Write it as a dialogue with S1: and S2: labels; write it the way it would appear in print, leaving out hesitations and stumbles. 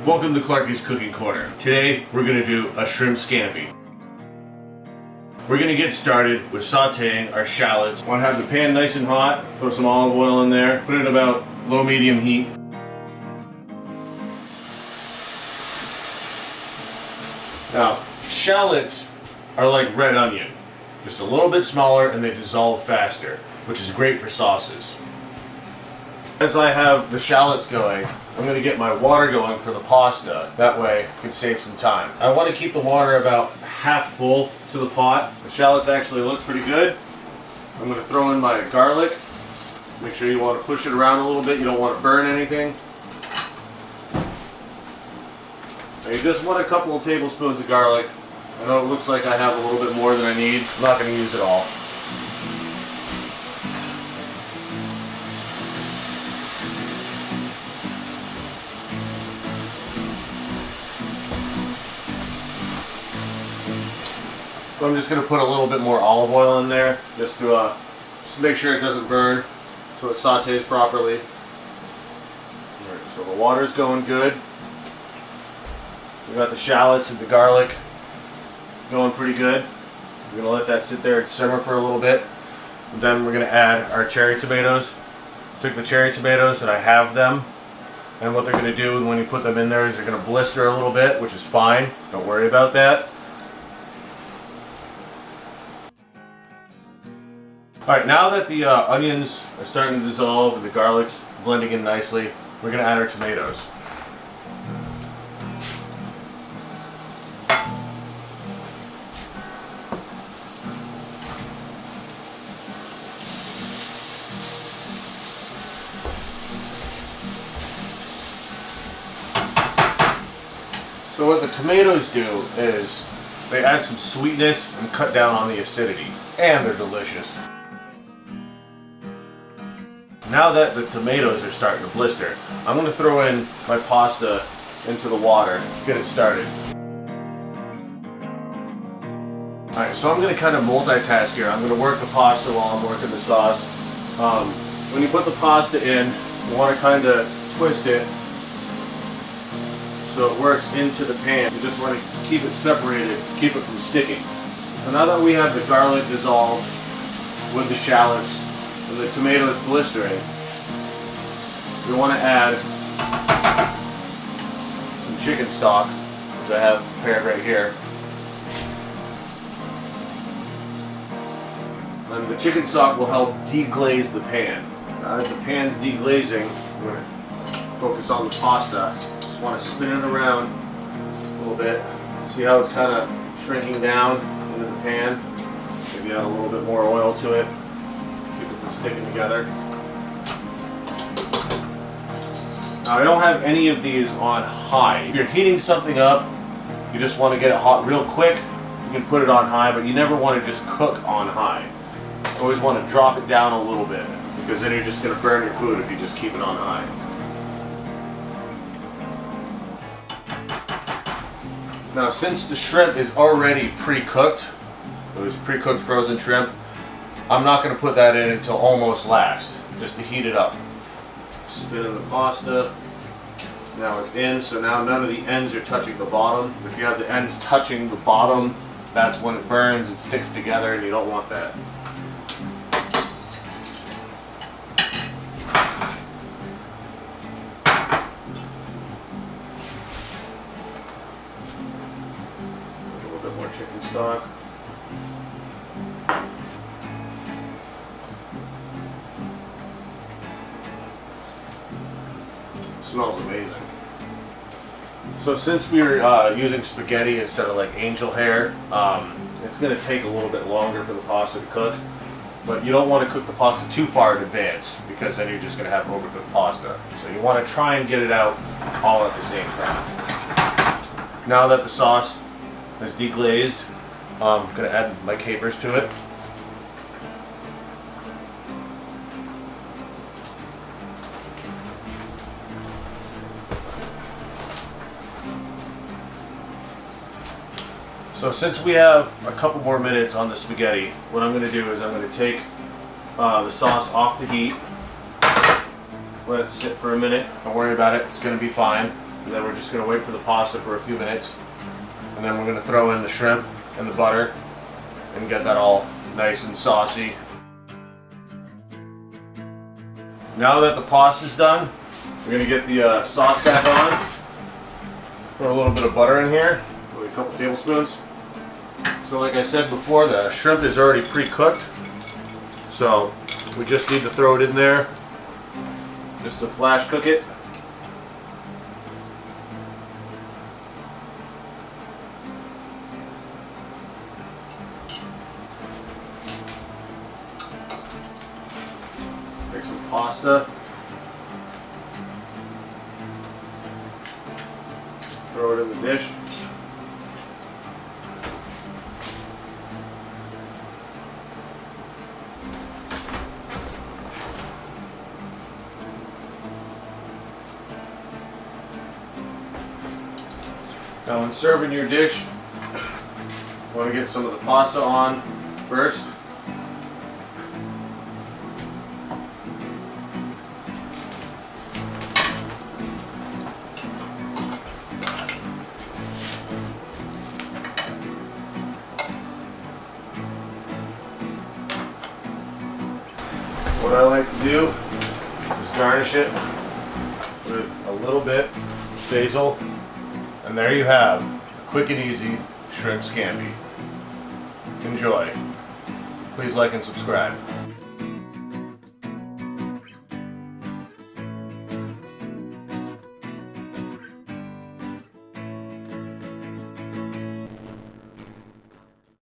S1: Welcome to Clarky's Cooking Corner. Today we're going to do a shrimp scampi. We're going to get started with sauteing our shallots. Want to have the pan nice and hot, throw some olive oil in there, put it about low-medium heat. Now, shallots are like red onion, just a little bit smaller and they dissolve faster, which is great for sauces. As I have the shallots going, I'm going to get my water going for the pasta. That way I can save some time. I want to keep the water about half full to the pot. The shallots actually look pretty good. I'm going to throw in my garlic. Make sure you want to push it around a little bit. You don't want to burn anything. Now you just want a couple of tablespoons of garlic. I know it looks like I have a little bit more than I need. I'm not going to use it all. So I'm just going to put a little bit more olive oil in there just to make sure it doesn't burn, so it sautés properly. All right, so the water's going good. We got the shallots and the garlic going pretty good. We're going to let that sit there and simmer for a little bit. And then we're going to add our cherry tomatoes. Took the cherry tomatoes and I have them. And what they're going to do when you put them in there is they're going to blister a little bit, which is fine. Don't worry about that. Alright, now that the onions are starting to dissolve and the garlic's blending in nicely, we're going to add our tomatoes. So what the tomatoes do is they add some sweetness and cut down on the acidity, and they're delicious. Now that the tomatoes are starting to blister, I'm going to throw in my pasta into the water to get it started. Alright, so I'm going to kind of multitask here. I'm going to work the pasta while I'm working the sauce. When you put the pasta in, you want to kind of twist it so it works into the pan. You just want to keep it separated, keep it from sticking. So now that we have the garlic dissolved with the shallots, and the tomatoes blistering, we want to add some chicken stock, which I have prepared right here. And the chicken stock will help deglaze the pan. Now, as the pan's deglazing, I'm going to focus on the pasta. Just want to spin it around a little bit. See how it's kind of shrinking down into the pan? Maybe add a little bit more oil to it. Sticking together. Now I don't have any of these on high. If you're heating something up, you just want to get it hot real quick, you can put it on high, but you never want to just cook on high. You always want to drop it down a little bit, because then you're just going to burn your food if you just keep it on high. Now since the shrimp is already pre-cooked, it was pre-cooked frozen shrimp, I'm not going to put that in until almost last, just to heat it up. Spin in the pasta. Now it's in, so now none of the ends are touching the bottom. If you have the ends touching the bottom, that's when it burns and sticks together, and you don't want that. A little bit more chicken stock. Smells amazing. So since we're using spaghetti instead of like angel hair, it's going to take a little bit longer for the pasta to cook. But you don't want to cook the pasta too far in advance, because then you're just going to have overcooked pasta. So you want to try and get it out all at the same time. Now that the sauce is deglazed, I'm going to add my capers to it. So since we have a couple more minutes on the spaghetti, what I'm going to do is I'm going to take the sauce off the heat, let it sit for a minute, don't worry about it, it's going to be fine. And then we're just going to wait for the pasta for a few minutes. And then we're going to throw in the shrimp and the butter and get that all nice and saucy. Now that the pasta's done, we're going to get the sauce back on. Throw a little bit of butter in here, a couple tablespoons. So like I said before, the shrimp is already pre-cooked. So we just need to throw it in there just to flash cook it. Take some pasta. Throw it in the dish. Now when serving your dish, you want to get some of the pasta on first. What I like to do is garnish it with a little bit of basil. And there you have a quick and easy shrimp scampi. Enjoy. Please like and subscribe.